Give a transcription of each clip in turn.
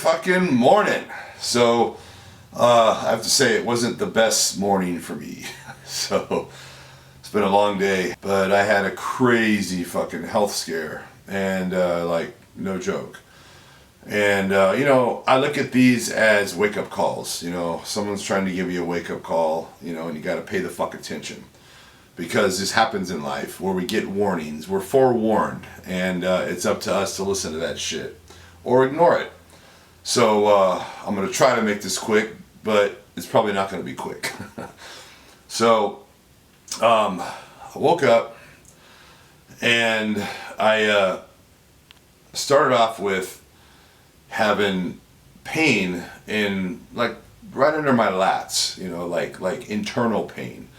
fucking morning. So, I have to say it wasn't the best morning for me. So, it's been a long day, but I had a crazy fucking health scare. And, no joke. And, I look at these as wake-up calls. Someone's trying to give you a wake-up call, and you gotta pay the fuck attention. Because this happens in life where we get warnings. We're forewarned. And it's up to us to listen to that shit. Or ignore it. So I'm going to try to make this quick, but it's probably not going to be quick. So I woke up and I started off with having pain in right under my lats, like internal pain.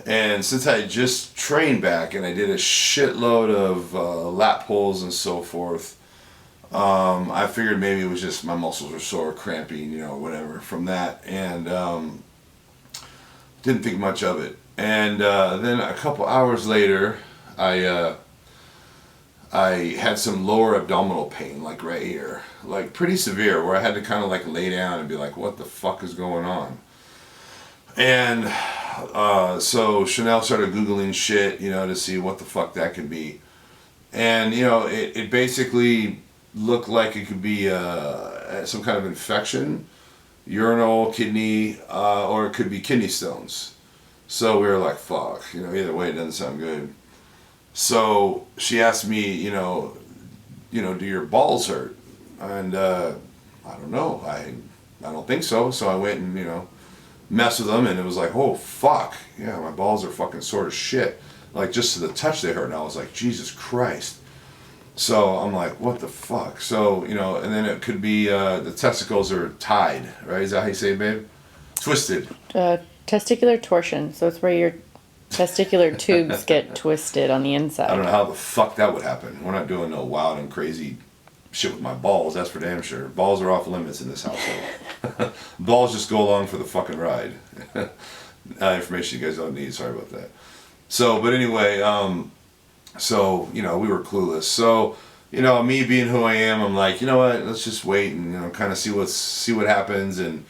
And since I just trained back and I did a shitload of lat pulls and so forth, I figured maybe it was just my muscles were sore, cramping, whatever from that, and didn't think much of it. And then a couple hours later, I had some lower abdominal pain, like right here, like pretty severe, where I had to kind of like lay down and be like, what the fuck is going on? And so Chanel started Googling shit, to see what the fuck that could be. And, it basically looked like it could be some kind of infection, urinal, kidney, or it could be kidney stones. So we were like, fuck, either way it doesn't sound good. So she asked me, do your balls hurt? And I don't know, I don't think so. So I went and, mess with them, and it was like, oh fuck, yeah, my balls are fucking sore as shit. Like just to the touch they hurt, and I was like, Jesus Christ. So I'm like, what the fuck? So, and then it could be the testicles are tied, right? Is that how you say it, babe? Twisted. Testicular torsion. So it's where your testicular tubes get twisted on the inside. I don't know how the fuck that would happen. We're not doing no wild and crazy shit with my balls, that's for damn sure. Balls are off limits in this household. Balls just go along for the fucking ride. Information you guys don't need, sorry about that. So, but anyway, we were clueless. So, me being who I am, I'm like, you know what, let's just wait and, kind of see what happens. And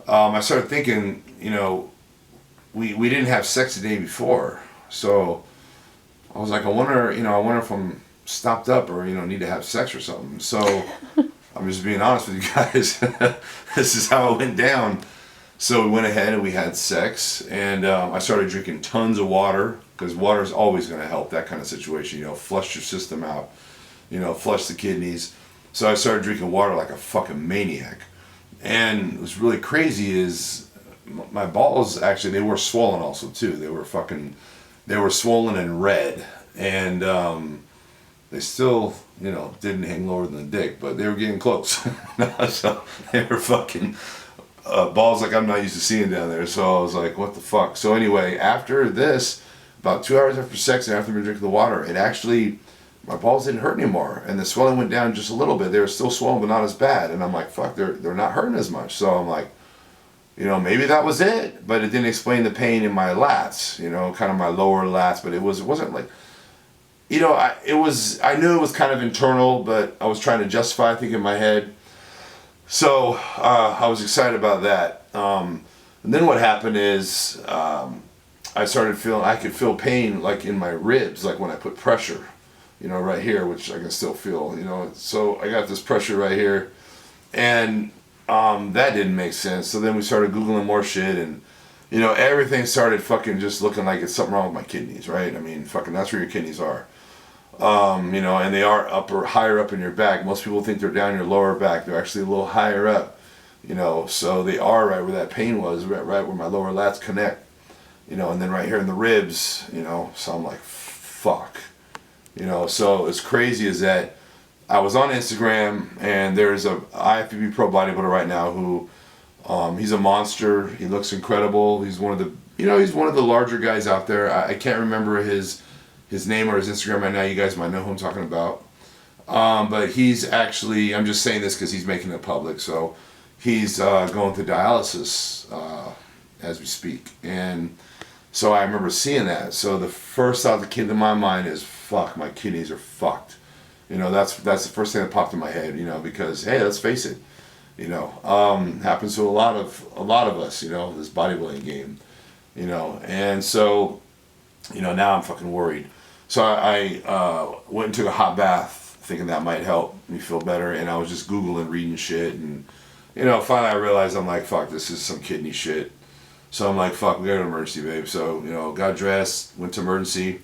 I started thinking, we didn't have sex the day before. So I was like, I wonder if I'm stopped up or, need to have sex or something. So I'm just being honest with you guys. This is how it went down. So we went ahead and we had sex, and I started drinking tons of water, because water is always going to help that kind of situation. Flush your system out, flush the kidneys. So I started drinking water like a fucking maniac. And what's really crazy is my balls, actually, they were swollen also too. They were swollen and red. And they still, didn't hang lower than the dick, but they were getting close. So they were fucking balls like I'm not used to seeing down there. So I was like, what the fuck? So anyway, after this, about 2 hours after sex and after me drinking the water, my balls didn't hurt anymore. And the swelling went down just a little bit. They were still swollen, but not as bad. And I'm like, fuck, they're not hurting as much. So I'm like, maybe that was it. But it didn't explain the pain in my lats, kind of my lower lats. But it wasn't like, I knew it was kind of internal, but I was trying to justify, I think, in my head. So I was excited about that. And then what happened is I started feeling, I could feel pain like in my ribs, like when I put pressure, right here, which I can still feel, So I got this pressure right here, and that didn't make sense. So then we started Googling more shit, and everything started fucking just looking like it's something wrong with my kidneys, right? I mean, fucking that's where your kidneys are. And they are higher up in your back. Most people think they're down your lower back. They're actually a little higher up, so they are right where that pain was, right where my lower lats connect, and then right here in the ribs, so I'm like, fuck, so as crazy as that, I was on Instagram, and there's a IFBB pro bodybuilder right now who, he's a monster. He looks incredible. He's one of the larger guys out there. I can't remember his name or his Instagram right now. You guys might know who I'm talking about. But he's actually, I'm just saying this because he's making it public. So he's going through dialysis as we speak. And so I remember seeing that. So the first thought that came to my mind is, fuck, my kidneys are fucked. That's the first thing that popped in my head, because, hey, let's face it, Happens to a lot of us, this bodybuilding game, and so, now I'm fucking worried. So I went and took a hot bath, thinking that might help me feel better, and I was just Googling, reading shit, and finally I realized, I'm like, fuck, this is some kidney shit. So I'm like, fuck, we got an emergency, babe. So got dressed, went to emergency,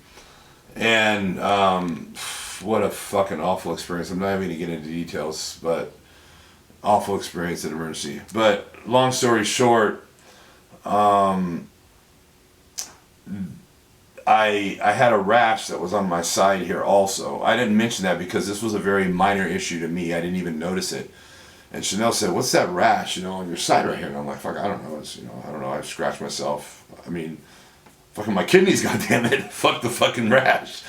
and what a fucking awful experience. I'm not even gonna get into details, but awful experience at emergency. But long story short, I had a rash that was on my side here also. I didn't mention that because this was a very minor issue to me. I didn't even notice it. And Chanel said, "What's that rash, on your side right here?" And I'm like, "Fuck, I don't know. It's, I don't know. I've scratched myself. I mean, fucking my kidneys, goddammit. Fuck the fucking rash."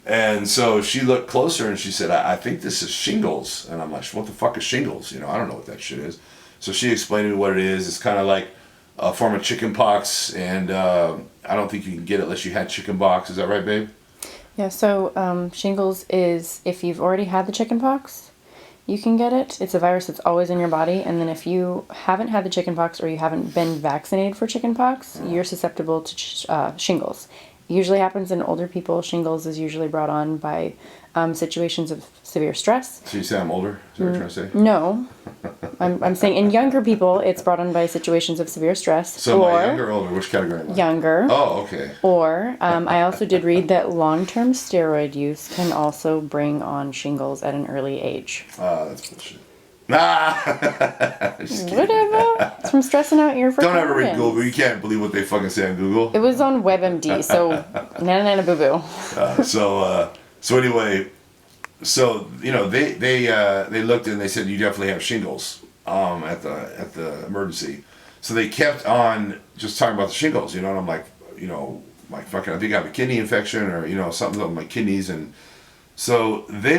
And so she looked closer and she said, I think this is shingles. And I'm like, "What the fuck is shingles? I don't know what that shit is." So she explained to me what it is. It's kind of like a form of chicken pox, and I don't think you can get it unless you had chicken pox. Is that right, babe? Yeah, so shingles is if you've already had the chicken pox, you can get it. It's a virus that's always in your body, and then if you haven't had the chicken pox or you haven't been vaccinated for chicken pox, you're susceptible to shingles. It usually happens in older people. Shingles is usually brought on by situations of severe stress. So you say I'm older? Is that what you're trying to say? No. I'm saying in younger people, it's brought on by situations of severe stress. So am I younger or older? Which category am I? Younger. Oh, okay. Or I also did read that long-term steroid use can also bring on shingles at an early age. That's bullshit. Nah. Whatever. It's from stressing out your freaking Don't ever read organs. Google. You can't believe what they fucking say on Google. It was on WebMD, so nana boo boo. So anyway, they looked and they said you definitely have shingles at the emergency. So they kept on just talking about the shingles, and I'm like, like fucking, I think I have a kidney infection or something with my kidneys, and so they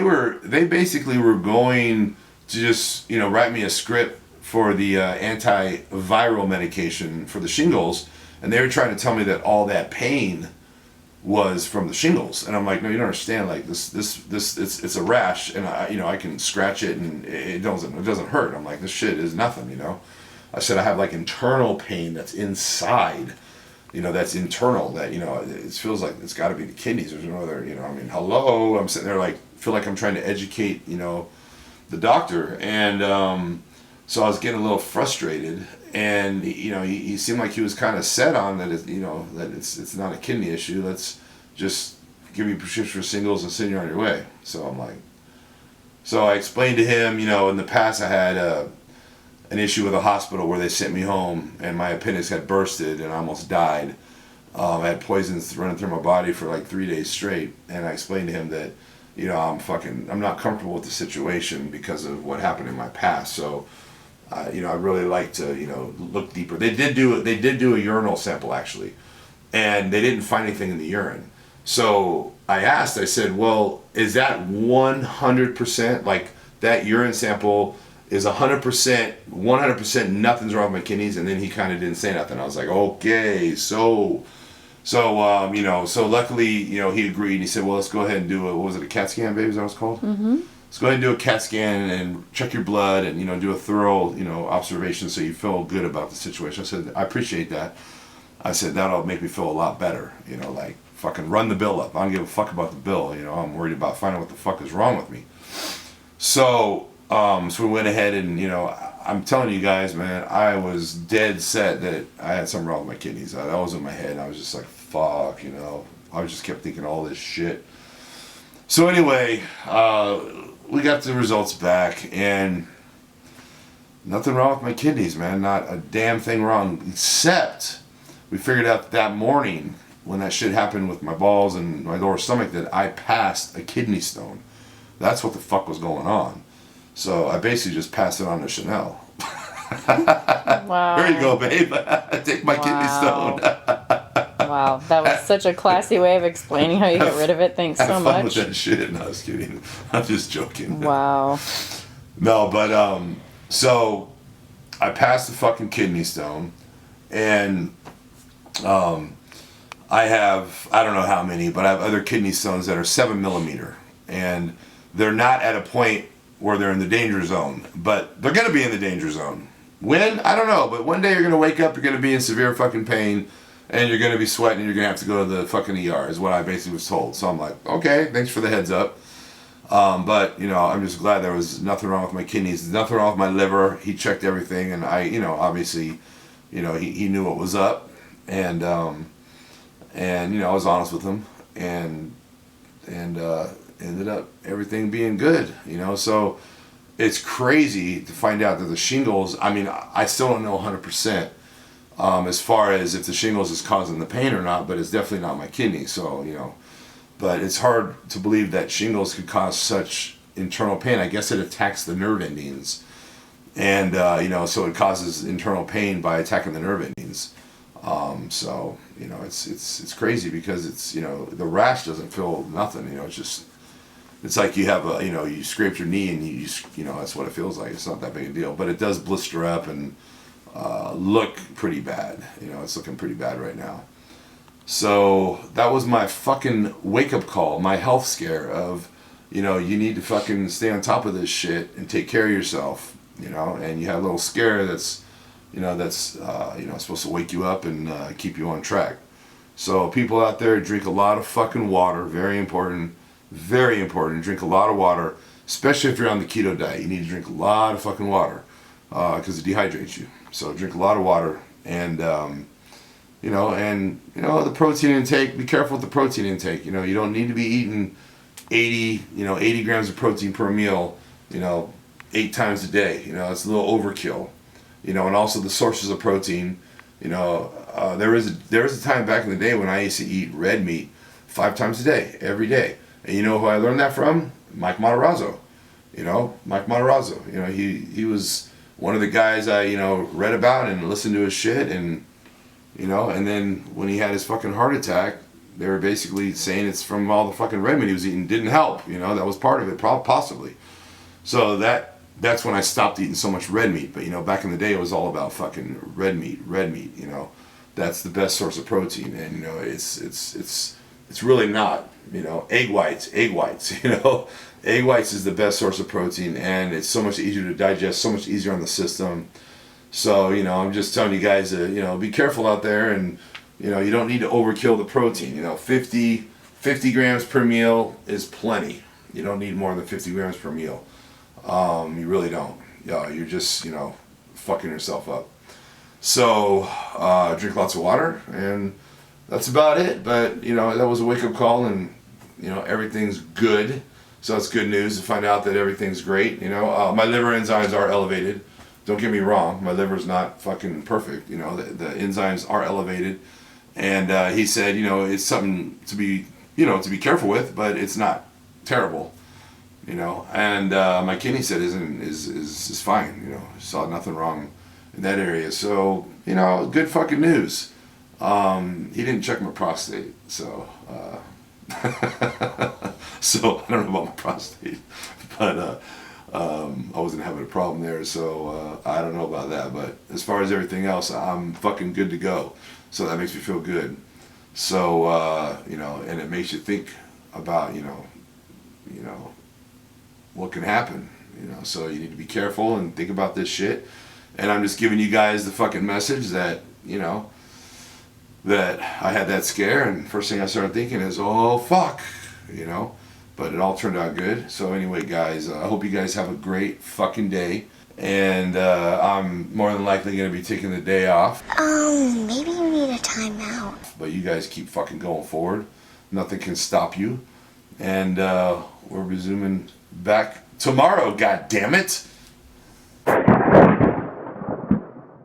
basically were going to just write me a script for the antiviral medication for the shingles, and they were trying to tell me that all that pain was from the shingles, and I'm like, no, you don't understand. Like this, it's a rash, and I can scratch it, and it doesn't hurt. I'm like, this shit is nothing, I said I have like internal pain that's inside, that's internal. That it feels like it's got to be the kidneys. There's no other, hello. I'm sitting there like feel like I'm trying to educate, the doctor, and so I was getting a little frustrated, and he seemed like he was kind of set on that that it's not a kidney issue. Let's just give you prescription for shingles and send you on your way. So I'm like, so I explained to him, in the past I had an issue with a hospital where they sent me home and my appendix had bursted and I almost died. I had poisons running through my body for like 3 days straight, and I explained to him that I'm not comfortable with the situation because of what happened in my past. So, I really like to, look deeper. They did do a urinal sample actually, and they didn't find anything in the urine. So I said, well, is that 100%, like that urine sample is 100%, nothing's wrong with my kidneys? And then he kind of didn't say nothing. I was like, okay, so luckily, he agreed. He said, well, let's go ahead and do a CAT scan, baby, is that what it's called? Mm-hmm. Let's go ahead and do a CAT scan and check your blood and, do a thorough, observation so you feel good about the situation. I said, I appreciate that. I said, that'll make me feel a lot better, like fucking run the bill up. I don't give a fuck about the bill, I'm worried about finding what the fuck is wrong with me. So we went ahead and, I'm telling you guys, man, I was dead set that I had something wrong with my kidneys. That was in my head, and I was just like, fuck, I just kept thinking all this shit. So anyway, we got the results back, and nothing wrong with my kidneys, man. Not a damn thing wrong, except we figured out that morning when that shit happened with my balls and my lower stomach that I passed a kidney stone. That's what the fuck was going on. So I basically just passed it on to Chanel. Wow. There you go, babe. Take my kidney stone. Wow, that was such a classy way of explaining how you get rid of it. Thanks so Have much. fun with that shit. No, I was kidding. I'm just joking. Wow. No, but so I passed the fucking kidney stone, and I have, I don't know how many, but I have other kidney stones that are 7 millimeter, and they're not at a point where they're in the danger zone. But they're going to be in the danger zone. When? I don't know. But one day you're going to wake up, you're going to be in severe fucking pain, and you're going to be sweating, and you're going to have to go to the fucking ER, is what I basically was told. So I'm like, okay, thanks for the heads up. But, you know, I'm just glad there was nothing wrong with my kidneys, nothing wrong with my liver. He checked everything, and I, you know, obviously, you know, he knew what was up, and you know, I was honest with him, and ended up everything being good, you know. So it's crazy to find out that the shingles, I mean, I still don't know 100% as far as if the shingles is causing the pain or not, but it's definitely not my kidney. So, you know, but it's hard to believe that shingles could cause such internal pain. I guess it attacks the nerve endings, and you know, so it causes internal pain by attacking the nerve endings. So, you know, it's crazy because it's, you know, the rash doesn't feel nothing, you know. It's like you have a, you know, you scraped your knee and you know, that's what it feels like. It's not that big a deal, but it does blister up and look pretty bad. You know, it's looking pretty bad right now. So that was my fucking wake up call, my health scare of, you know, you need to fucking stay on top of this shit and take care of yourself, you know. And you have a little scare that's you know, supposed to wake you up and keep you on track. So people out there, drink a lot of fucking water. Very important. Very important. Drink a lot of water, especially if you're on the keto diet. You need to drink a lot of fucking water because it dehydrates you. So drink a lot of water, and you know, the protein intake. Be careful with the protein intake. You know, you don't need to be eating 80 grams of protein per meal, you know, 8 times a day. You know, it's a little overkill. You know, and also the sources of protein. You know, there was a time back in the day when I used to eat red meat 5 times a day, every day. And you know who I learned that from? Mike Matarazzo. You know, Mike Matarazzo. You know, he was one of the guys I, you know, read about and listened to his shit, and you know, and then when he had his fucking heart attack, they were basically saying it's from all the fucking red meat he was eating. Didn't help. You know, that was part of it, possibly. So that's when I stopped eating so much red meat. But you know, back in the day, it was all about fucking red meat. You know, that's the best source of protein, and you know, it's really not. You know, egg whites. You know, egg whites is the best source of protein, and it's so much easier to digest, so much easier on the system. So you know, I'm just telling you guys to, you know, be careful out there, and you know, you don't need to overkill the protein. You know, 50 grams per meal is plenty. You don't need more than 50 grams per meal. You really don't. Yeah, you're just, you know, fucking yourself up. So drink lots of water, and that's about it. But you know, that was a wake-up call, and you know, everything's good. So it's good news to find out that everything's great. You know, my liver enzymes are elevated. Don't get me wrong, my liver's not fucking perfect. You know, the enzymes are elevated, and he said, you know, it's something to be, you know, to be careful with, but it's not terrible. You know, and my kidney set is fine. You know, saw nothing wrong in that area. So you know, good fucking news. He didn't check my prostate, so so I don't know about my prostate, but I wasn't having a problem there, so I don't know about that. But as far as everything else, I'm fucking good to go. So that makes me feel good. So you know, and it makes you think about you know what can happen. You know, so you need to be careful and think about this shit. And I'm just giving you guys the fucking message that you know that I had that scare, and first thing I started thinking is, oh fuck, you know. But it all turned out good. So anyway, guys, I hope you guys have a great fucking day. And I'm more than likely going to be taking the day off. Maybe you need a timeout. But you guys keep fucking going forward. Nothing can stop you. And we're resuming back tomorrow, god damn it.